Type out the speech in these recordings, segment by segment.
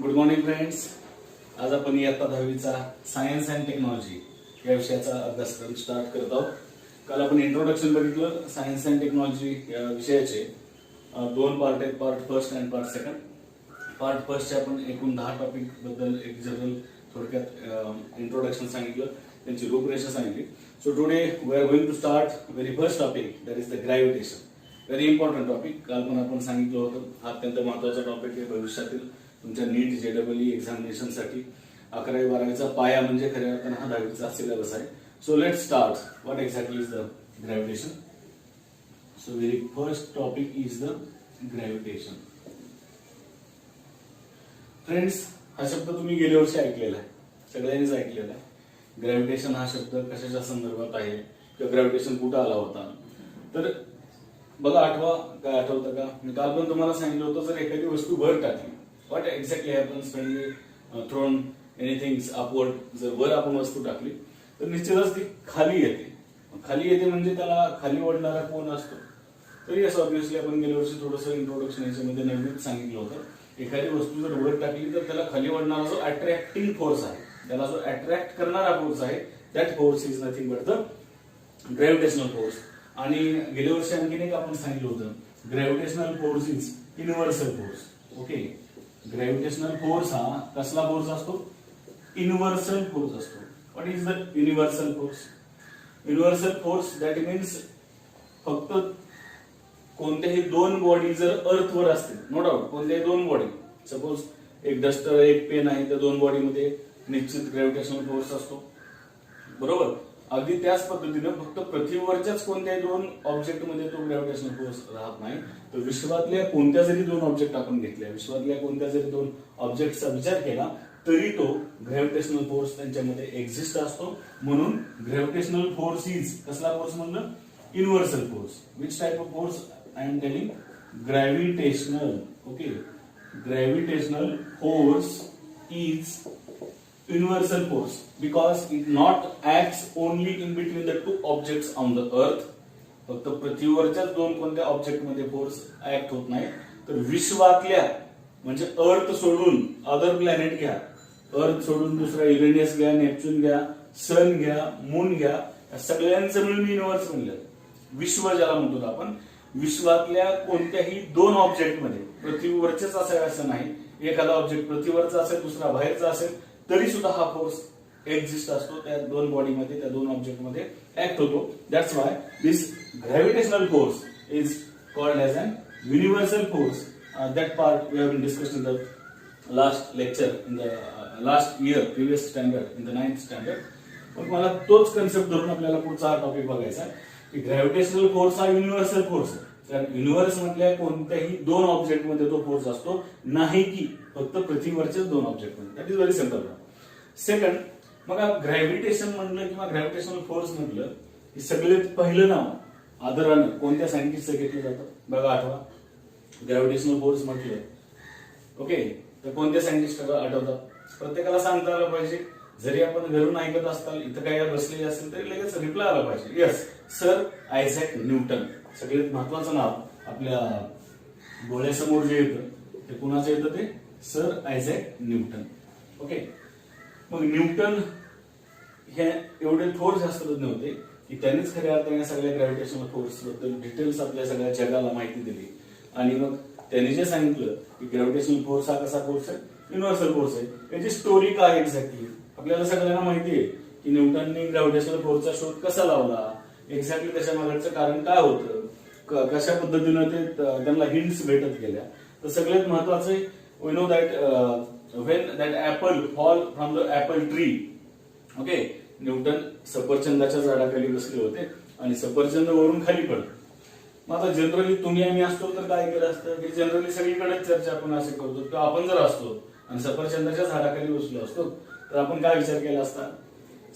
Good morning friends. आज आपण इयत्ता 10वीचा सायन्स अँड टेक्नॉलॉजी या विषयाचा अभ्यासक्रम स्टार्ट करत आहोत. काल आपण इंट्रोडक्शन बघितलं. सायन्स अँड टेक्नॉलॉजी या विषयाचे दोन पार्ट आहेत, part first and part second. Part फर्स्टचे आपण एकूण 10 टॉपिक बद्दल एक जनरल थोडक्यात इंट्रोडक्शन सांगितलं, त्यांची रूपरेषा सांगितली. So today we are going to start very first topic, that is the gravitation. Very important topic. काल पण आपण सांगितलं होतं, हा अत्यंत महत्वाचा टॉपिक आहे. भविष्यातील तुमच्या नीट JEE एक्झामिनेशनसाठी 11वी 12वीचा पाया म्हणजे खऱ्या अर्थानं हा 10वीचा सिलेबस आहे. So let start. What exactly is the gravitation? So very first topic is the gravitation. Friends, हा शब्द तुम्ही गेल्या वर्षी ऐकलेला आहे, सगळ्यांनीच ऐकलेला आहे. ग्रॅव्हिटेशन हा शब्द कशाच्या संदर्भात आहे किंवा ग्रॅव्हिटेशन कुठं आला होता? तर बघा, आठवा. काय आठवतं का? मी काल पण तुम्हाला सांगितलं होतं, जर एखादी वस्तू वर टाकली, what exactly happens when we thrown anything upward. जर वर आपण वस्तू टाकली तर निश्चितच ती खाली येते. खाली येते म्हणजे त्याला खाली ओढणारा कोण असतो? तर येस, ऑब्व्हियसली आपण गेल्या वर्षी थोडंसं इंट्रोडक्शन याच्यामध्ये नवीन सांगितलं होतं. एखादी वस्तू जर वर टाकली तर त्याला खाली ओढणारा जो अट्रॅक्टिंग फोर्स आहे, त्याला जो अट्रॅक्ट करणारा फोर्स आहे, that force is nothing but the gravitational force. आणि गेल्या वर्षी आणखीन एक आपण सांगितलं होतं, gravitational force is universal force. Okay, gravitational force हा कसला फोर्स असतो? युनिव्हर्सल फोर्स असतो. What is the universal force? Universal force that means फक्त कोणत्याही दोन बॉडी जर अर्थवर असतील, नो डाऊट, कोणत्याही दोन बॉडी, सपोज एक डस्टर एक पेन आहे, त्या दोन बॉडीमध्ये निश्चित ग्रॅव्हिटेशनल फोर्स असतो, बरोबर. अगदी त्याच पद्धतीने फक्त पृथ्वीवरच्याच कोणत्याही दोन ऑब्जेक्टमध्ये तो ग्रॅव्हिटेशनल फोर्स राहत नाही. तर विश्वातल्या कोणत्या जरी दोन ऑब्जेक्ट आपण घेतल्या, विश्वातल्या कोणत्या जरी दोन ऑब्जेक्टचा विचार केला तरी तो ग्रॅव्हिटेशनल फोर्स त्यांच्यामध्ये एक्झिस्ट असतो. म्हणून ग्रॅव्हिटेशनल फोर्स इज कसला फोर्स म्हणलं? Universal force. Which type of force I am telling? Gravitational. Okay, gravitational force is universal force because it not acts only in between the two objects on the earth. फक्त पृथ्वीवरच्याच दोन कोणत्या object मध्ये force act होत नाही, तर विश्वातल्या म्हणजे अर्थ सोडून अदर प्लॅनेट घ्या, अर्थ सोडून दुसरा युरेनियस घ्या, नेपच्यून घ्या, सन घ्या, मून घ्या, या सगळ्यांचं मिळून युनिव्हर्स म्हणलं. विश्व ज्याला म्हणतो आपण, विश्वातल्या कोणत्याही दोन ऑब्जेक्ट मध्ये, पृथ्वीवरचेच असं नाही, एखादा ऑब्जेक्ट पृथ्वीवरचा असेल दुसरा बाहेरचा असेल तरी सुद्धा हा फोर्स एक्झिस्ट असतो, त्या दोन बॉडीमध्ये, त्या दोन ऑब्जेक्टमध्ये ऍक्ट होतो. That's why this gravitational force is called as an universal force. That part we have been discussed in the last lecture, in the last year, previous standard, in the 9th standard. पण मला तोच concept धरून आपल्याला पुढचा topic बघायचा आहे की gravitational force हा युनिव्हर्सल फोर्स आहे. कारण युनिव्हर्स म्हटल्या कोणत्याही दोन ऑब्जेक्ट मध्ये तो फोर्स असतो, नाही की फक्त पृथ्वीवरच्याच दोन ऑब्जेक्ट मध्ये. That is very simple. Second, मग ग्रॅव्हिटेशन म्हणलं किंवा ग्रॅव्हिटेशनल फोर्स म्हटलं की सगळ्यात पहिलं नाव आदरानं कोणत्या सायंटिस्टचं घेतलं जातं? बघा, आठवा. ग्रॅव्हिटेशनल फोर्स म्हटलं, ओके, तर कोणत्या सायंटिस्ट आठवतात? प्रत्येकाला सांगता आलं पाहिजे. जरी आपण घरून ऐकत असताल, इथं काय बसलेले असेल तरी लगेच रिप्लाय आला पाहिजे. Yes, sir Isaac Newton. सगळ्यात महत्वाचं नाव आपल्या डोळ्यासमोर जे येतं ते कुणाचं येतं? ते सर आयझॅक न्यूटन. ओके, मग न्यूटन हे एवढे थोर शास्त्रज्ञ होते की त्यांनीच खऱ्या अर्थाने सगळ्या ग्रॅव्हिटेशनल फोर्स बद्दल डिटेल्स आपल्या सगळ्या जगाला माहिती दिली. आणि मग त्यांनी जे सांगितलं की ग्रॅव्हिटेशनल फोर्स हा कसा फोर्स आहे? युनिव्हर्सल फोर्स आहे. त्याची स्टोरी काय एक्झॅक्टली आपल्याला सगळ्यांना माहिती आहे की न्यूटननी ग्रॅव्हिटेशनल फोर्सचा शोध कसा लावला, एक्झॅक्टली त्याच्या मागचं कारण काय होतं, कशा पद्धतीनं ते त्यांना हिंट्स भेटत गेल्या. तर सगळ्यात महत्वाचं we know that when that apple fall from the apple tree, okay, Newton सफरचंदाच्या झाडाखाली बसले होते आणि सफरचंद वरून खाली पडलं. मग आता जनरली तुम्ही आम्ही असतो तर काय केलं असतं की जनरली सगळीकडेच चर्चा आपण असे करतो, किंवा आपण जर असतो आणि सफरचंदाच्या झाडाखाली बसलो असतो तर आपण काय विचार केला असता?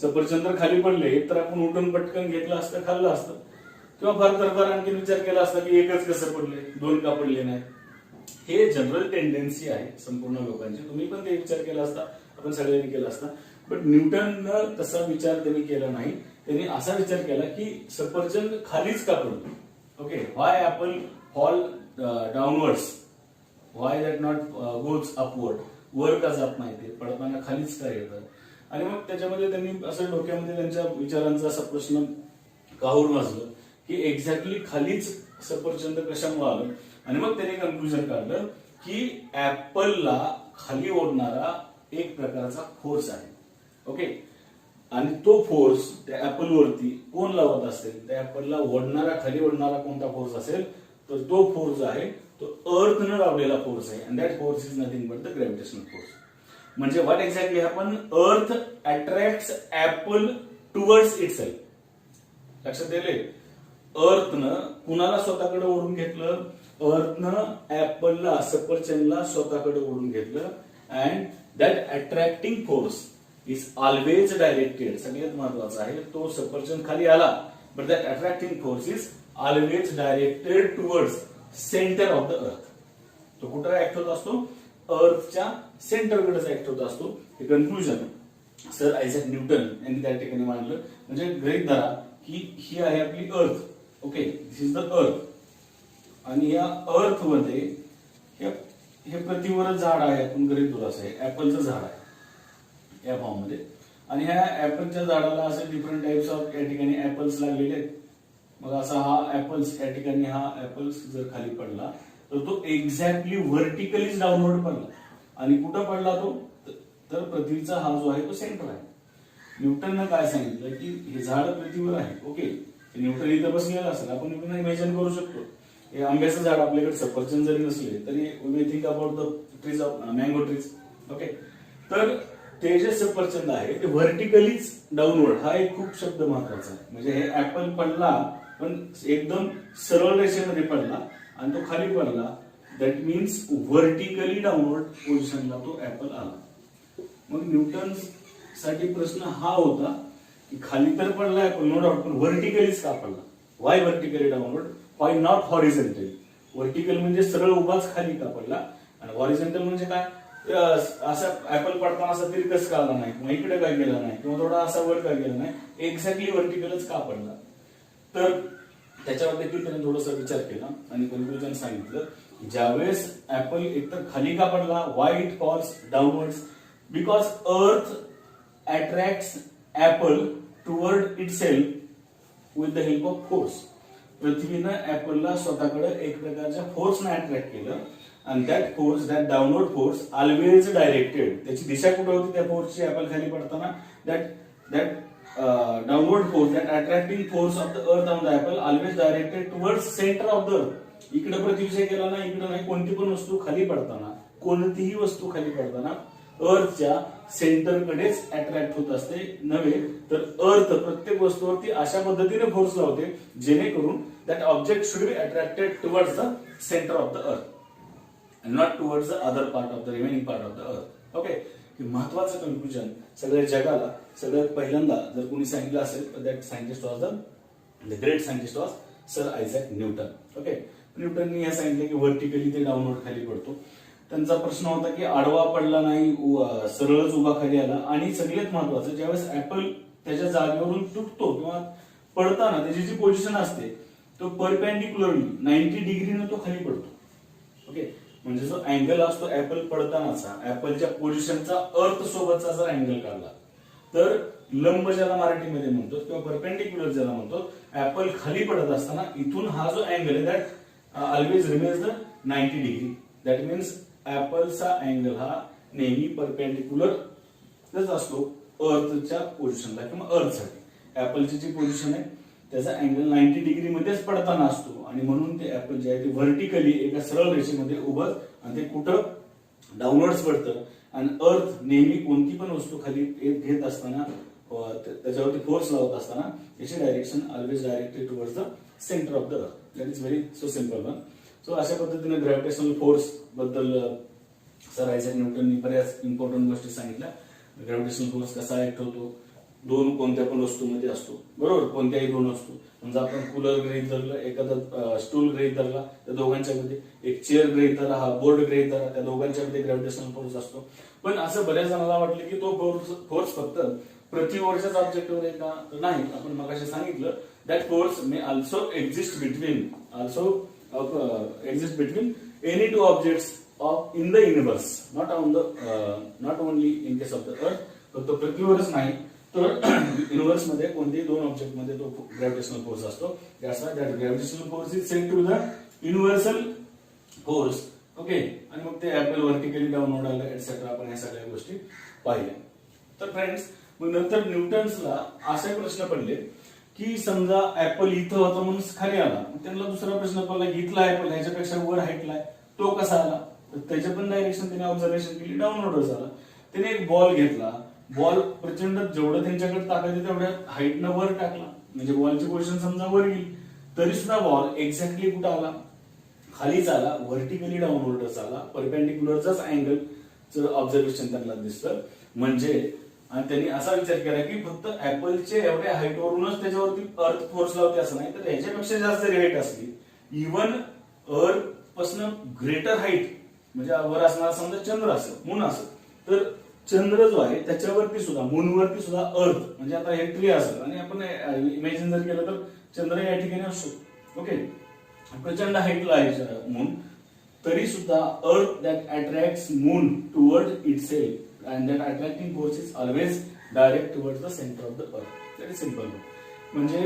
सफरचंद खाली पडले तर आपण उठून पटकन घेतलं असतं, खाल्लं असतं, किंवा फार तर फार आणखी विचार केला असता की एकच कसं पडले, दोन का पडले नाही. हे जनरल टेंडेन्सी आहे संपूर्ण लोकांची. तुम्ही पण ते विचार केला असता, आपण सगळ्यांनी केला असता. बट न्यूटननं तसा विचार त्यांनी केला नाही. त्यांनी असा विचार केला की सफरचंद खालीच का पडलं? Okay, why apple fall downwards, why that not goes upward? वर का जात नाही ते, पडताना खालीच का येतं. आणि मग त्याच्यामध्ये त्यांनी असं डोक्यामध्ये त्यांच्या विचारांचा असा प्रश्न काहूर वाजलं की एक्झॅक्टली खालीच सफरचंद कशामुळे आलं. आणि मग त्यांनी कन्क्लुजन काढलं की ऍपलला खाली ओढणारा एक प्रकारचा फोर्स आहे. ओके, आणि तो फोर्स त्या ऍपल वरती कोण लावत असेल, त्या ऍपलला ओढणारा, खाली ओढणारा कोणता फोर्स असेल तर तो फोर्स आहे तो अर्थनं लावलेला फोर्स आहे. And that force is nothing but the gravitational force. म्हणजे व्हॉट एक्झॅक्टली हॅपन, अर्थ अट्रॅक्ट्स ऍपल टुवर्ड्स इटसेल्फ. लक्षात दिले, अर्थनं कुणाला स्वतःकडे ओढून घेतलं, अर्थनं ऍपलला, सफरचंदला स्वतःकडे ओढून घेतलं. And that attracting force is always directed. सगळ्यात महत्वाचं आहे, तो सफरचंद खाली आला but that attracting force is always directed towards centre of the अर्थ. तो कुठं ऍक्ट होत असतो, अर्थच्या सेंटरकडेच ऍक्ट होत असतो. हे कन्क्लुजन सर आयझॅक न्यूटन यांनी त्या ठिकाणी मांडलं. म्हणजे गृहीत धरा की ही आहे आपली अर्थ. Okay, this is the earth. आणि या अर्थ मध्ये हे पृथ्वीवरच झाड आहे, आपण गृहीत धरू असं आहे, ऍपलचं झाड आहे या फॉर्म मध्ये. आणि ह्या ऍपलच्या झाडाला असे डिफरंट टाइप्स ऑफ या ठिकाणी ऍपल्स लागलेले आहेत. मग असा हा ऍपल्स या ठिकाणी, हा ऍपल्स जर खाली पडला तर तो एक्झॅक्टली व्हर्टिकलीच डाऊनवर्ड पडला. आणि कुठं पडला तो, तर पृथ्वीचा हा जो आहे तो सेंटर आहे. न्यूटननं काय सांगितलं की हे झाड पृथ्वीवर आहे. ओके, न्यूटन इथं बसलेला असेल, आपण इमॅजिन करू शकतो. हे आंब्याचं झाड आपल्याकडे सफरचंद जरी नसले तरी we think about the trees of mango trees. Okay, तर ते जे सफरचंद आहे ते व्हर्टिकलीच डाऊनवर्ड, हा एक खूप शब्द महत्वाचा आहे. म्हणजे हे ऍपल पडला पण एकदम सरळ रेषेमध्ये पडला आणि तो खाली पडला. दॅट मीन्स व्हर्टिकली डाऊनवर्ड पोझिशनला तो ऍपल आला. मग न्यूटन साठी प्रश्न हा होता की खाली तर पडला ऍपल नो डाऊट, पण व्हर्टिकलीच का पडला. Y vertically downward, why not horizontally. Vertical म्हणजे सरळ उभाच खाली का पडला, आणि हॉरिझॉन्टल म्हणजे काय, असा ऍपल पडताना असा तिरकस का आला नाही, किंवा इकडे काय गेला नाही, किंवा थोडा असा वर का गेला नाही, एक्झॅक्टली व्हर्टिकलच का पडला. तर त्याच्यावर देखील त्याने थोडासा विचार केला आणि कन्क्लुजन सांगितलं की ज्यावेळेस ऍपल एकतर खाली का पडला, why it falls downwards, because earth attracts apple toward itself with the help of force. पृथ्वीनं ऍपलला स्वतःकडे एक प्रकारच्या फोर्सने अट्रॅक्ट केलं. आणि that force, that downward force always directed. त्याची दिशा कुठे होती त्या फोर्सची ऍपल खाली पडताना, that downward force, that attracting force of the earth on the apple always directed towards centre of the earth. इकडे पृथ्वीच्या गेला ना, इकडे नाही, कोणती पण वस्तू खाली पडताना, कोणतीही वस्तू खाली पडताना अर्थच्या सेंटरकडेच अट्रॅक्ट होत असते, नव्हे तर अर्थ प्रत्येक वस्तूवरती अशा पद्धतीने फोर्स लावते जेणेकरून that object should be attracted towards the centre of the अर्थ and not towards the other part of the remaining part of the earth. Okay, हे महत्वाचं कन्क्लुजन सगळ्या जगाला सगळ्यात पहिल्यांदा जर कोणी सांगितलं असेल तर that scientist was the great scientist was sir Isaac Newton. Okay, न्यूटननी हे सांगितलं की व्हर्टिकली ते डाऊनवर्ड खाली पडतो. त्यांचा प्रश्न होता की आडवा पडला नाही, सरळच उभा खाली आला. आणि सगळ्यात महत्वाचं, ज्यावेळेस ऍपल त्याच्या जागेवरून तुटतो किंवा पडताना त्याची जी पोझिशन असते तो परपेंडिक्युलरली 90 डिग्रीनं तो खाली पडतो. ओके, म्हणजे जो अँगल असतो ऍपल पडतानाचा, ऍपलच्या पोझिशनचा अर्थ सोबतचा जर अँगल काढला तर लंब ज्याला मराठीमध्ये म्हणतो किंवा परपेंडिक्युलर ज्याला म्हणतो, ऍपल खाली पडत असताना इथून हा जो अँगल आहे that always remains the 90 degree. That means ऍपलचा अँगल हा नेहमी परपेंडिक्युलर असतो अर्थच्या पोझिशनला किंवा अर्थसाठी. ऍपलची जी पोझिशन आहे त्याचा अँगल 90 डिग्री मध्येच पडताना असतो. आणि म्हणून ते ऍपल जे आहे ते व्हर्टिकली एका सरळ रेषेमध्ये उभं, आणि ते कुठं डाऊनवर्ड्स पडतं. आणि अर्थ नेहमी कोणती पण वस्तू खाली घेत असताना, त्याच्यावरती फोर्स लावत असताना याची direction always directed towards the centre of the अर्थ. That is very so simple one. So अशा पद्धतीने ग्रॅव्हिटेशनल फोर्स बद्दल सर आयझॅक न्यूटननी बऱ्याच इम्पॉर्टंट गोष्टी सांगितल्या. ग्रॅव्हिटेशनल फोर्स कसा ऍक्ट होतो, दोन कोणत्या पण वस्तूमध्ये असतो, बरोबर, कोणत्याही दोन वस्तू, समजा आपण कूलर गृहीत धरलं, एखादा स्टूल गृहीत धरला, त्या दोघांच्या मध्ये एक चेअर गृहीत धरा, हा बोर्ड गृहीत धरा, त्या दोघांच्या मध्ये ग्रॅव्हिटेशनल फोर्स असतो. पण असं बऱ्याच जणांना वाटलं की तो फोर्स फक्त पृथ्वीवरच्याच ऑब्जेक्टवर आहे का, तर नाही. आपण मगाशी सांगितलं that force may also exist between any two objects of in the universe, not only in case of the अर्थ, फक्त पृथ्वीवरच नाही तर युनिव्हर्स मध्ये कोणत्याही दोन ऑब्जेक्ट मध्ये तो ग्रॅव्हिटेशनल फोर्स असतो. That gravitational force is said to the universal force. Okay. आणि मग ते ऍपल व्हर्टिकली डाऊनवर्ड आलं एटसेट्रा. आपण ह्या सगळ्या गोष्टी पाहिल्या. तर फ्रेंड्स, मग नंतर न्यूटन्सला असे प्रश्न पडले की समजा ऍपल इथं होता म्हणून खाली आला, त्यांना दुसरा प्रश्न पडला की इथला ऍपल ह्याच्यापेक्षा वर हाईटला आहे, तो कसा आला? तर त्याच्या पण डायरेक्शन त्याने ऑब्झर्वेशन केली, डाऊनवर्डच आला. त्याने एक बॉल घेतला, बॉल प्रचंड जेवढं त्यांच्याकडे ताकद आहे तेवढ्या हाईटनं वर टाकला, म्हणजे बॉलची पोझिशन समजा वर गेली, तरी सुद्धा बॉल एक्झॅक्टली कुठं आला? खालीच आला, व्हर्टिकली डाऊनवर्डच आला. परपेंडिक्युलरचाच अँगलचं ऑब्झर्वेशन त्यांना दिसतं. म्हणजे आणि त्यांनी असा विचार केला की फक्त ऍपलचे एवढ्या हाईटवरूनच त्याच्यावरती अर्थ फोर्स लावते असं नाही, तर ह्याच्यापेक्षा जास्त जरी हाईट असली, इव्हन अर्थ पासून ग्रेटर हाईट म्हणजे वर असणार समजा चंद्र असेल, मून असेल, तर चंद्र जो आहे त्याच्यावरती सुद्धा, मूनवरती सुद्धा अर्थ म्हणजे आता हे ट्री असेल आणि आपण इमॅजिन जर केलं तर चंद्र या ठिकाणी असतो. ओके. प्रचंड हाईटला आहे मून, तरी सुद्धा अर्थ that attracts moon toward itself and that attracting force is always direct towards the center of the earth. Very simple. म्हणजे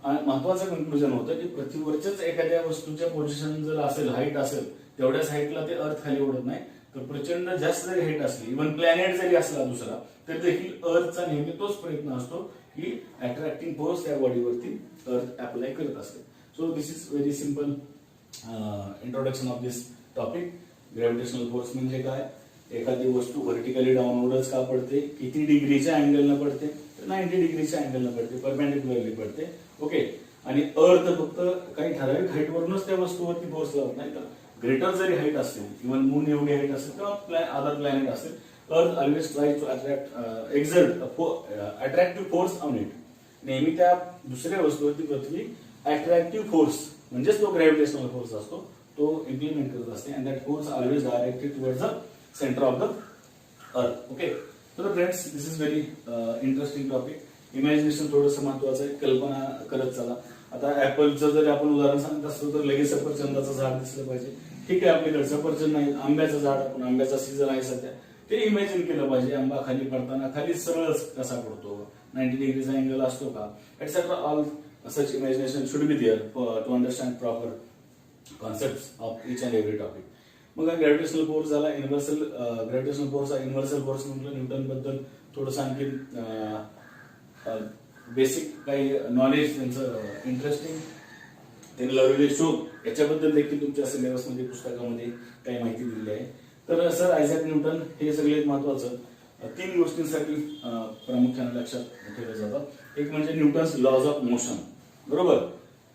महत्वाचं कन्क्लुजन होतं की पृथ्वीवरच्याच एखाद्या वस्तूच्या पोझिशन जर असेल, हाईट असेल, तेवढ्याच हाईटला ते अर्थ खाली ओढत नाही. तर प्रचंड जास्त जरी हाईट असली, इव्हन प्लॅनेट जरी असला दुसरा, तर देखील अर्थचा नेहमी तोच प्रयत्न असतो की अट्रॅक्टिंग फोर्स त्या बॉडीवरती अर्थ अप्लाय करत असते. So this is very simple introduction of this topic. Gravitational force म्हणजे काय, एखादी वस्तू व्हर्टिकली डाऊनवर्डच का पडते, किती डिग्रीच्या अँगलनं पडते, तर 90 डिग्रीच्या अँगलनं पडते, परपेंडिक्युलरली पडते. ओके. आणि अर्थ फक्त काही ठराविक हाईटवरूनच त्या वस्तूवरती फोर्स लावत नाही, तर ग्रेटर जरी हाईट असेल, इव्हन मून एवढी हाईट असेल किंवा अदर प्लॅनेट असेल, earth always try to attractive force on it. नेहमी त्या दुसऱ्या वस्तूवरती पृथ्वी अट्रॅक्टिव्ह फोर्स म्हणजेच तो ग्रॅव्हिटेशनल फोर्स असतो, तो इम्प्लिमेंट करत असते. And that force always directed towards the center of the earth. Okay. So friends, this is very interesting topic. Imagination थोडंसं महत्वाचं आहे, कल्पना करत चला. आता ऍपलचं जर आपण उदाहरण सांगत असतो तर लगेच सफरचंदाचं झाड दिसलं पाहिजे. ठीक आहे, आपल्याकडे सफरचंद नाही, आंब्याचं झाड, आपण आंब्याचा सीझन आहे सध्या, ते इमॅजिन केलं पाहिजे. आंबा खाली पडताना खाली सरळ कसा पडतो, 90 डिग्रीचा अँगल असतो का, etcetera. All such imagination should be there to understand proper concept of each and every topic. मग ग्रॅव्हिटेशनल फोर्स झाला universal. Gravitational force universal force म्हटलं न्यूटन बद्दल थोडंसं आणखी बेसिक काही नॉलेज त्यांचं इंटरेस्टिंग, त्यांनी लावलेले शोध याच्याबद्दल देखील तुमच्या सिलेबस मध्ये पुस्तकामध्ये काही माहिती दिलेली आहे. तर सर आयझॅक न्यूटन हे सगळ्यात महत्वाचं 3 गोष्टींसाठी प्रामुख्याने लक्षात ठेवलं जातं. एक म्हणजे न्यूटन्स लॉज ऑफ मोशन, बरोबर.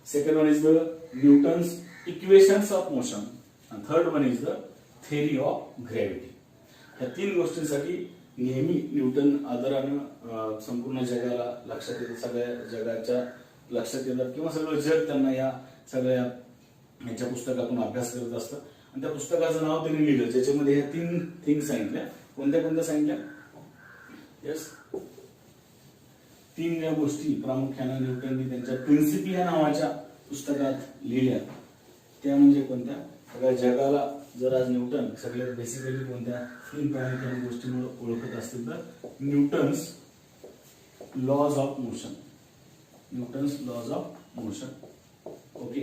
Second one is the Newton's equations of motion, आणि third one is the theory of gravity. ह्या 3 गोष्टींसाठी नेहमी न्यूटन आदरानं संपूर्ण जगाला लक्षात येतं, सगळ्या जगाच्या लक्षात येतात किंवा सगळं जग त्यांना या सगळ्या यांच्या पुस्तकातून अभ्यास करत असतं. आणि त्या पुस्तकाचं नाव त्यांनी लिहिलं ज्याच्यामध्ये ह्या 3 थिंग्स सांगितल्या. कोणत्या कोणत्या सांगितल्या? येस, 3 ज्या गोष्टी प्रामुख्याने न्यूटननी त्यांच्या प्रिन्सिपल या नावाच्या पुस्तकात लिहिल्या त्या म्हणजे कोणत्या? सगळ्या जगाला जर आज न्यूटन सगळ्यात बेसिकली कोणत्या 3 प्रामुख्याने गोष्टींमुळे ओळखत असतील तर Newton's laws of motion. Newton's laws of motion. Okay,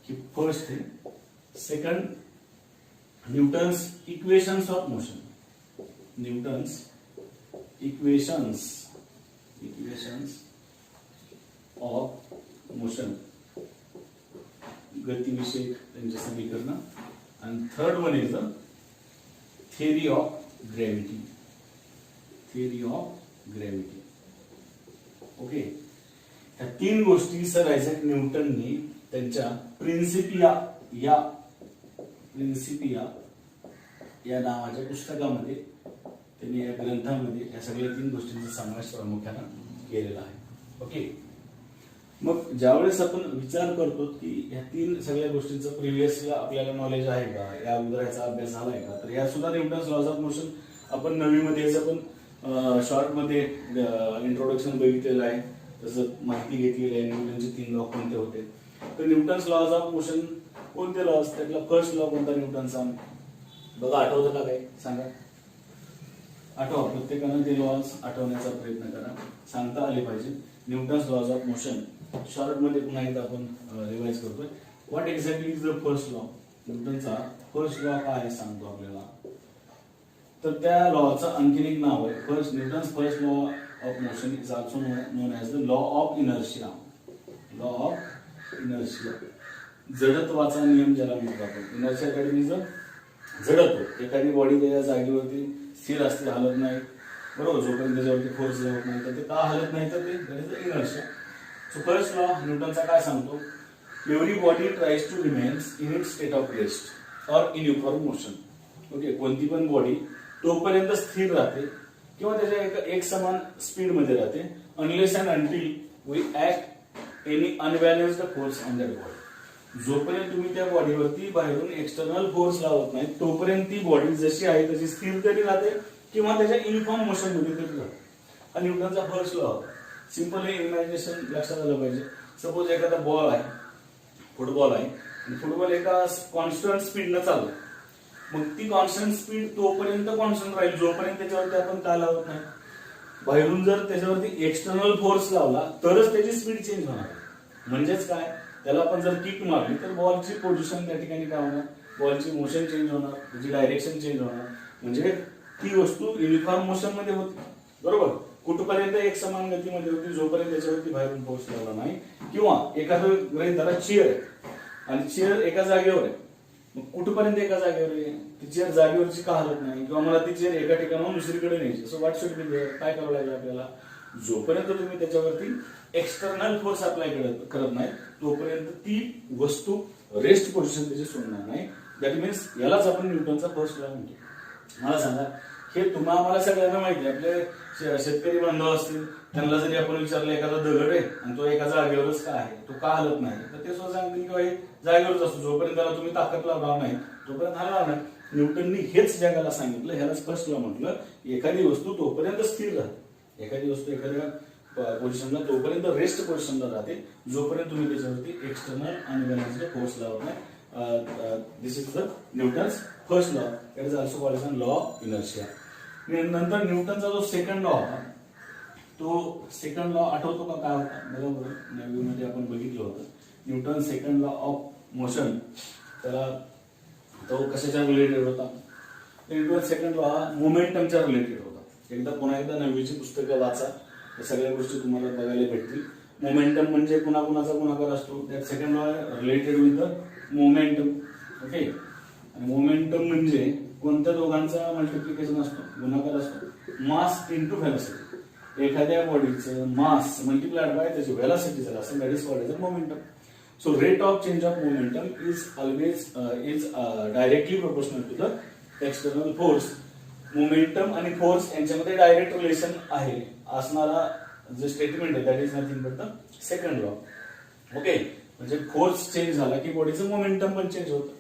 ही first thing. Second, Newton's equations of motion. Newton's equations of motion, गतीविषयक त्यांचे समीकरण. आणि third one is the theory of gravity. Theory of gravity. Okay, ह्या 3 गोष्टी sir Isaac न्यूटननी त्यांच्या Principia या नावाच्या पुस्तकामध्ये त्यांनी या ग्रंथामध्ये या सगळ्या 3 गोष्टींचा समावेश प्रामुख्याने केलेला आहे. ओके, मग ज्यावेळेस आपण विचार करतो की ह्या 3 सगळ्या गोष्टींचं प्रिव्हियसला आपल्याला नॉलेज आहे का, या अगोदर याचा अभ्यास झालाय का, तर या सुद्धा न्यूटन्स लॉज ऑफ मोशन आपण 9वी मध्ये याचं पण शॉर्ट मध्ये इंट्रोडक्शन बघितलेलं आहे, तसं माहिती घेतलेली आहे. न्यूटनचे 3 लॉ कोणते होते. तर न्यूटन्स लॉज ऑफ मोशन कोणते लॉज, त्यातला फर्स्ट लॉ कोणता न्यूटनचा? बघा आठवतं का काय सांगा, आठवा. प्रत्येकानं ते लॉज आठवण्याचा प्रयत्न करा, सांगता आले पाहिजे. Newton's laws of motion short मध्ये पुन्हा एकदा आपण रिवाइज करतोय. What exactly is the first law? न्यूटनचा फर्स्ट लॉ काय सांगतो आपल्याला, तर त्या लॉचं आणखीन एक नाव आहे first Newton's first law of motion is also non as the law of inertia. Law of inertia, जडत्वाचा नियम ज्याला म्हणतो आपण. इनर्शिया मीन्स जडत्व. एखादी बॉडी त्याच्या जागेवरती स्थिर असते, हलत नाही, बरोबर, जोपर्यंत त्याच्यावरती फोर्स होत नाही. तर ते का हलत नाही, तर ते इनर्शिया. सो फर्स्ट लॉ न्यूटनचा काय सांगतो, every body tries to remains in it state of rest or in uniform motion. Okay, कोणती पण बॉडी तोपर्यंत स्थिर राहते किंवा त्याच्या एक समान स्पीड मध्ये राहते unless and until we act any unbalanced force on that body. जोपर्यंत तुम्ही त्या बॉडीवरती बाहेरून एक्सटर्नल फोर्स लावत नाही तोपर्यंत ती बॉडी जशी आहे तशी स्थिर तरी राहते किंवा त्याच्या युनिफॉर्म मोशन मध्ये तरी राहते. हा न्यूटनचा फर्स्ट लॉ. सिंपल हे इमॅजिनेशन लक्षात आलं पाहिजे. सपोज एखादा बॉल आहे, फुटबॉल आहे, आणि फुटबॉल एका कॉन्स्टंट स्पीडनं चालू, मग ती कॉन्स्टंट स्पीड तोपर्यंत कॉन्स्टंट राहील जोपर्यंत त्याच्यावरती आपण काय लावत नाही. बाहेरून जर त्याच्यावरती एक्सटर्नल फोर्स लावला तरच त्याची स्पीड चेंज होणार. म्हणजेच काय, त्याला आपण जर किक मारली तर बॉलची पोझिशन त्या ठिकाणी काय होणार, बॉलची मोशन चेंज होणार, त्याची डायरेक्शन चेंज होणार. म्हणजे ती वस्तू युनिफॉर्म मोशन मध्ये होती, बरोबर, कुठपर्यंत एक समान गतीमध्ये होती जोपर्यंत त्याच्यावरती बाहेरून फोर्स लावला नाही. किंवा एखादं गृहीत धरा चेअर आहे आणि चेअर एका जागेवर आहे, मग कुठपर्यंत एका जागेवर आहे, ती चेअर जागेवरची का हलत नाही, किंवा मला ती चेअर एका ठिकाणाहून दुसरीकडे न्यायची. So what should be there, काय करावं लागेल आपल्याला, जोपर्यंत तुम्ही त्याच्यावरती एक्सटर्नल फोर्स अप्लाय करत नाही तोपर्यंत ती वस्तू रेस्ट पोझिशन त्याची सोडणार नाही. दॅट मीन्स यालाच आपण न्यूटनचा फर्स्ट लॉ म्हणतो. मला सांगा, हे तुम्हाला सगळ्यांना माहिती आहे, आपले शेतकरी बांधव असतील त्यांना जरी आपण विचारलं एखादा दगड आहे आणि तो एका जागेवरच का आहे, तो का हलत नाही, तर ते सुद्धा सांगतील किंवा हे जागेवरच असतो, जोपर्यंत त्याला तुम्ही ताकद लावणार नाही तोपर्यंत हलणार नाही. न्यूटननी हेच जगाला सांगितलं, ह्यालाच फर्स्ट लॉ म्हटलं. एखादी वस्तू तोपर्यंत स्थिर राहते, एखादी वस्तू एखाद्या पोझिशनला तोपर्यंत रेस्ट पोझिशनला राहते जोपर्यंत तुम्ही त्याच्यावरती एक्सटर्नल अनबॅलन्स्ड फोर्स लावत नाही. This is the Newton's first law. It is also called as law of inertia. नंतर न्यूटनचा जो सेकंड लॉ होता, तो सेकंड लॉ आठवतो का काय होता, बरोबर, नववी मध्ये आपण बघितलं होतं. Newton second law of motion, त्याला तो कशाच्या रिलेटेड होता, न्यूटन सेकंड लॉ हा मोमेंटमच्या रिलेटेड होता. एकदा पुन्हा एकदा नववीची पुस्तकं वाचा, या सगळ्या गोष्टी तुम्हाला बघायला भेटतील. मोमेंटम म्हणजे कुणाकुणाचा गुणाकार असतो, that second law related with the momentum. Okay, आणि मोमेंटम म्हणजे कोणत्या दोघांचा मल्टिप्लिकेशन असतो, गुणाकार असतो, मास इंटू व्हेलॉसिटी. एखाद्या बॉडीचं मास मल्टिप्लाइड बाय त्याची व्हेलॉसिटी जर असेल, that is called as momentum. So rate of change of momentum is always directly proportional to the external force. Momentum आणि फोर्स यांच्यामध्ये डायरेक्ट रिलेशन आहे असणारा जे स्टेटमेंट आहे, that is nothing but the second law. Okay, म्हणजे force change झाला की बॉडीचं मोमेंटम पण चेंज होतं.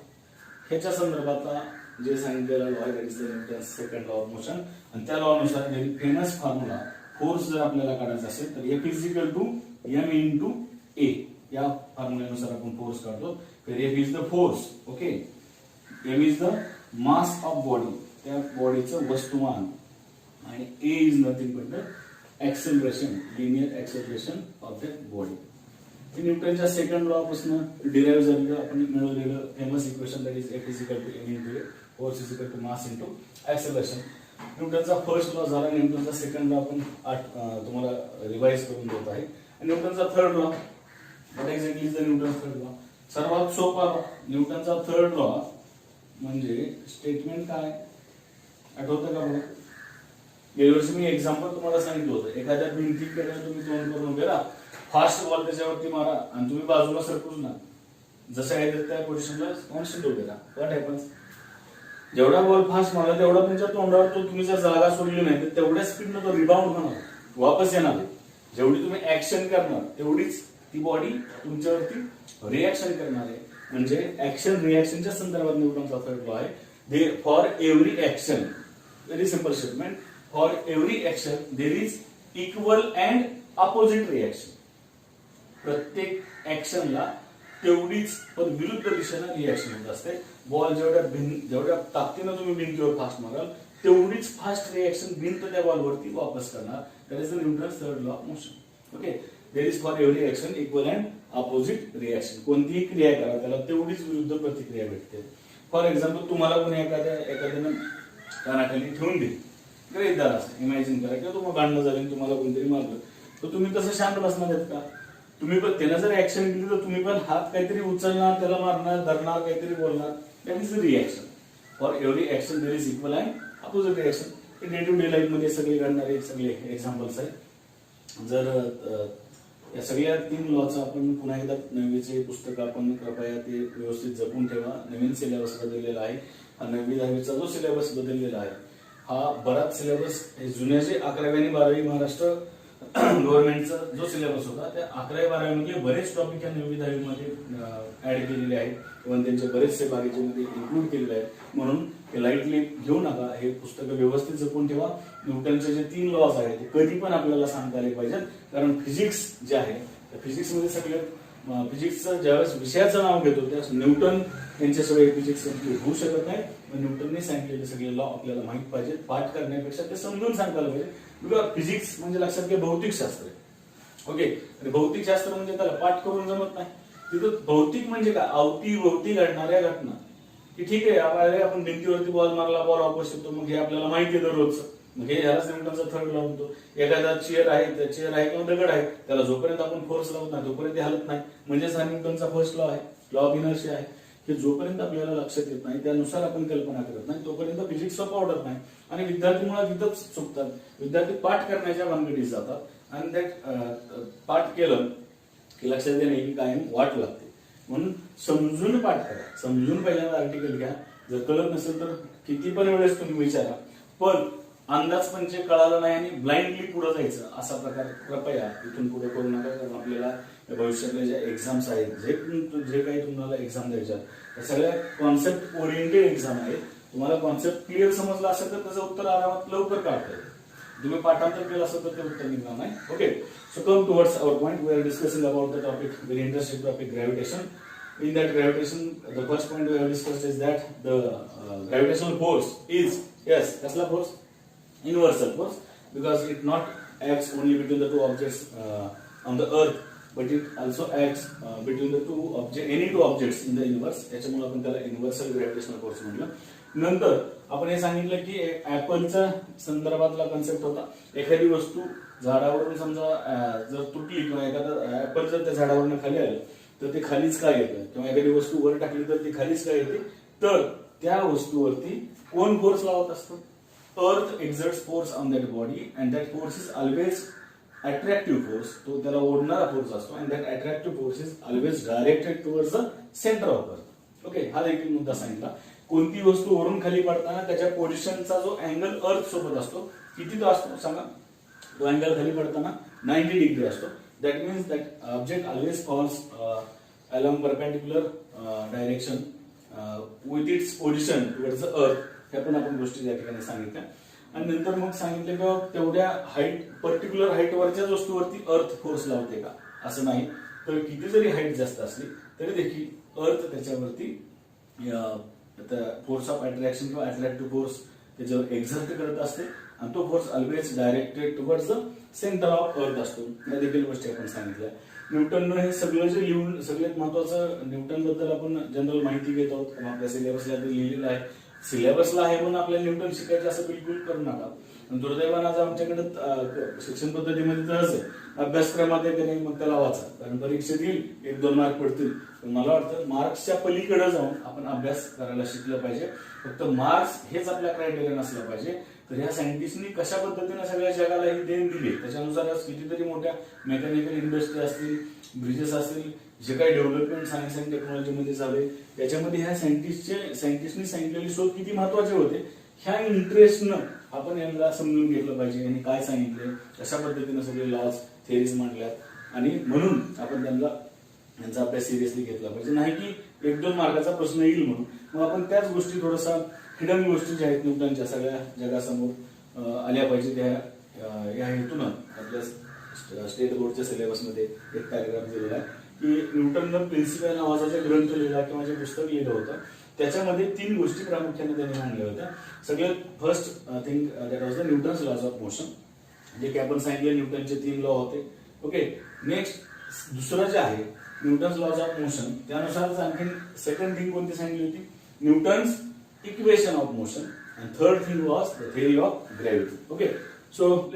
ह्याच्या संदर्भातला जे सांगितलेला लॉ आहे, that is the Newton's second law of motion. आणि त्या लॉनुसार फेमस फॉर्म्युला, फोर्स जर आपल्याला काढायचा असेल तर F is equal to M into A, या फॉर्म्युल्यानुसार आपण फोर्स काढतो. तर F is the force, okay, M is the mass of body, त्या बॉडीचं वस्तुमान, आणि A is nothing but the acceleration, linear acceleration of that body. ते न्यूटनच्या सेकंड लॉ पासून डिराइव्ह झालेलं आपण मिळवलेलं famous equation, that is F is equal to M into A, force is equal to mass into acceleration. न्यूटनचा first law झाला. न्यूटनचा second law आपण तुम्हाला revise करून देत आहे. न्यूटनचा third law, what exactly is the Newton third law? सर्वात सोपा law. न्यूटनचा थर्ड लॉ म्हणजे स्टेटमेंट काय आठवतं का बघा? गेल्या वर्षी मी एक्झाम्पल तुम्हाला सांगितलं होतं, एखाद्या भिंतीकडे तुम्ही तोंड करून उभे राहा, फास्ट बॉल त्याच्यावरती मारा आणि तुम्ही बाजूला सरकूच ना, जसं आहे त्या पोझिशनला कॉन्स्टंट उभे राहा. What happens? जेवढा बॉल फास्ट मारला तेवढा तुमच्या तोंडावर तो, तुम्ही जर जागा सोडली नाही तर तेवढ्या स्पीडनं तो रिबाउंड होणार, वापस येणार. जेवढी तुम्ही ऍक्शन करणार तेवढीच ती बॉडी तुमच्यावरती रिॲक्शन करणार आहे. म्हणजे ऍक्शन रिॲक्शनच्या संदर्भात न्यूटनचा थर्ड लॉ आहे. For every action, very simple statement, for every action there is equal and opposite reaction. प्रत्येक ऍक्शनला तेवढीच पण विरुद्ध दिशेनं रिॲक्शन होत असते. बॉल जेवढ्या ताकदीनं तुम्ही भिंतीवर फास्ट माराल तेवढीच फास्ट रिॲक्शन भिंत त्या बॉलवरती वापस करणार. That is the Newton's third law of motion. Okay, there is for every action equal and opposite reaction. कोणतीही क्रिया करा त्याला तेवढीच विरुद्ध प्रतिक्रिया भेटते. फॉर एक्झाम्पल, तुम्हाला कोणी एखाद्यानं कानाखाली ठेवून दिली, ग्रहित धरा, इमॅजिन करा, किंवा तुम्हाला भांडणं झाली तुम्हाला कोणतरी मारलं, तर तुम्ही तसं शांत बसणार आहेत का? तुम्ही पण त्यानं जर ऍक्शन केली तर तुम्ही पण हात काहीतरी उचलणार, त्याला मारणार, धरणार, काहीतरी बोलणार. That is the reaction. For every action there is equal and opposite reaction. हे डे टू डे लाईफ मध्ये सगळे घडणारे सगळे एक्झाम्पल्स आहेत. जर या सगळ्या 3 लॉचं आपण पुन्हा एकदा 9वीचे पुस्तक आपण कृपया ते व्यवस्थित जपून ठेवा. नवीन सिलेबस बदललेला आहे. हा 9वी 10वीचा जो सिलेबस बदललेला आहे हा बराच सिलेबस जुन्या जे 11वी आणि 12वी महाराष्ट्र गव्हर्नमेंटचा जो सिलेबस होता त्या 11वी 12वी मध्ये बरेच टॉपिक या 9वी 10वी मध्ये ऍड केलेले आहेत किंवा त्यांचे बरेचसे भाग याच्यामध्ये इन्क्लूड केलेले आहेत. म्हणून हे लाईटली घेऊ नका. हे पुस्तक व्यवस्थित जपून ठेवा. न्यूटनचे जे 3 लॉज आहेत ते कधी पण आपल्याला सांगता आले पाहिजेत. कारण फिजिक्स जे आहे त्या फिजिक्स मध्ये सगळे फिजिक्सचं ज्यावेळेस विषयाचं नाव घेतो त्यावेळेस न्यूटन यांच्याशिवाय फिजिक्स होऊ शकत नाही. न्यूटनने सांगितलेले सगळे लॉ आपल्याला माहित पाहिजेत. पाठ करण्यापेक्षा ते समजून सांगायला पाहिजे. बिकॉज फिजिक्स म्हणजे लक्षात घ्या भौतिकशास्त्र आहे. ओके, आणि भौतिकशास्त्र म्हणजे त्याला पाठ करून जमत नाही. तिथं भौतिक म्हणजे काय, अवतीभोवती घडणाऱ्या घटना. की ठीक आहे, आपण भिंतीवरती बॉल मारला, बॉल वापस येतो, मग हे आपल्याला माहिती आहे दररोजचं. मग हे ह्यालाच न्यूटनचा थर्ड लॉ म्हणतो. एखादा चेअर आहे किंवा दगड आहे, त्याला जोपर्यंत आपण फोर्स लावत नाही तोपर्यंत हलत नाही. म्हणजेच हा न्यूटनचा फर्स्ट लॉ आहे, लॉ ऑफ इनर्शिया आहे. हे जोपर्यंत आपल्याला लक्षात येत नाही, त्यानुसार आपण कल्पना करत नाही, तोपर्यंत फिजिक्स सोपं आवडत नाही. आणि विद्यार्थी मुळे तिथंच चुकतात. विद्यार्थी पाठ करण्याच्या भानगडीत जातात आणि त्यात पाठ केलं की लक्षात येणे की कायम वाट लागते. म्हणून समजून पाठ करा. समजून पहिल्यांदा आर्टिकल घ्या. जर कळत नसेल तर किती पण वेळेस तुम्ही विचारा, पण अंदाज पंचे कळालं नाही आणि ब्लाइंडली पुढे जायचं असा प्रकार कृपया इथून पुढे करू नका. कारण आपल्याला भविष्यातल्या ज्या एक्झाम्स आहेत, जे काही तुम्हाला एक्झाम द्यायच्या त्या सगळ्या कॉन्सेप्ट ओरिएंटेड एक्झाम आहेत. तुम्हाला कॉन्सेप्ट क्लिअर समजला असेल तर त्याचं उत्तर आरामात लवकर काढता येईल. तुम्ही पाठांतर केलं असेल तर ते उत्तर निघणार नाही. Okay, so come towards our point. We are discussing about the topic, very interesting topic, gravitation. In that gravitation, the first point we have discussed is that the gravitational force is, yes, kasla force? Universal force, because it not acts only between the two objects on the earth, but it also acts between the any two objects in the universe. त्याच्यामुळे आपण त्याला universal gravitational force म्हटलं. नंतर आपण हे सांगितलं की ऍपलच्या संदर्भातला कन्सेप्ट होता. एखादी वस्तू झाडावरून समजा जर तुटली किंवा एखादा ऍपल जर त्या झाडावरून खाली आलं तर ते खालीच काय येतं, किंवा एखादी वस्तू वर टाकली तर ती खालीच काय येते, तर त्या वस्तूवरती कोण फोर्स लावत असतो? अर्थ एक्झर्ट्स force on that body and that force is always attractive force. तो त्याला ओढणारा फोर्स असतो and that attractive force is always directed towards the centre of earth. Okay, हा देखील मुद्दा सांगितला. कोणती वस्तू वरून खाली पडताना त्याच्या पोझिशनचा जो अँगल अर्थ सोबत असतो किती तो असतो सांगा? तो अँगल खाली पडताना 90 डिग्री असतो. That means that object always falls along perpendicular direction with its position towards the earth. ह्या पण आपण गोष्टी या ठिकाणी सांगितल्या. आणि नंतर मग सांगितलं की तेवढ्या हाईट, पर्टिक्युलर हाईटवरच्याच वस्तूवरती अर्थ फोर्स लावते का? असं नाही. तर किती जरी हाईट जास्त असली तरी देखील अर्थ त्याच्यावरती फोर्स ऑफ अट्रॅक्शन किंवा अट्रॅक्टिव्ह फोर्स त्याच्यावर एक्झर्ट करत असते आणि तो force always directed towards the centre of earth असतो. या देखील गोष्टी आपण सांगितल्या. न्यूटननं हे सगळं जे लिहून, सगळ्यात महत्वाचं न्यूटन बद्दल आपण जनरल माहिती घेत आहोत. आपल्या सिलेबसला ते लिहिलेलं आहे. सिलेबसला आहे म्हणून आपल्याला न्यूटन शिकायचं असं बिलकुल करू नका. दुर्दैवानं आज आमच्याकडे शिक्षण पद्धतीमध्ये तसंच आहे. अभ्यासक्रमात आहे की नाही मग त्याला वाचा, कारण परीक्षेत येईल 1-2 मार्क पडतील. पण मला वाटतं मार्क्सच्या पलीकडे जाऊन आपण अभ्यास करायला शिकलं पाहिजे. फक्त मार्क्स हेच आपला क्रायटेरिया नसला पाहिजे. तर ह्या सायंटिस्टनी कशा पद्धतीने सगळ्या जगाला ही देण दिली, त्याच्यानुसार आज कितीतरी मोठ्या मेकॅनिकल इंडस्ट्री असतील, ब्रिजेस असतील, जे काही डेव्हलपमेंट सायन्स अँड टेक्नॉलॉजीमध्ये झाले त्याच्यामध्ये ह्या सायंटिस्टनी सांगितलेले शोध किती महत्वाचे होते. ह्या इंटरेस्टनं आपण यांना समजून घेतलं पाहिजे. यांनी काय सांगितले, कशा पद्धतीने सगळे लॉज थेरीज मांडल्यात आणि म्हणून आपण यांचा अभ्यास सिरियसली घेतला पाहिजे. नाही की 1-2 मार्काचा प्रश्न येईल म्हणून मग आपण त्याच गोष्टी थोडासा हिडन गोष्टी ज्या आहेत न्यूटनच्या सगळ्या जगासमोर आल्या पाहिजे. या हेतून आपल्या स्टेट बोर्डच्या सिलेबसमध्ये एक पॅराग्राफ दिलेला आहे की न्यूटननं प्रिन्सिपल नावाचा जे ग्रंथ लिहिला किंवा जे पुस्तक लिहिलं होतं त्याच्यामध्ये 3 गोष्टी प्रामुख्याने त्यांनी मांडल्या होत्या. सगळ्यात first thing that was the Newton's laws of motion, जे की आपण सांगितलं न्यूटनचे 3 लॉ होते. ओके, नेक्स्ट दुसरं जे आहे न्यूटन्स लॉज ऑफ मोशन, त्यानुसार आणखी सेकंड थिंग कोणती सांगितली होती, Newton's equation of motion, and third thing was the theory of gravity. Okay, so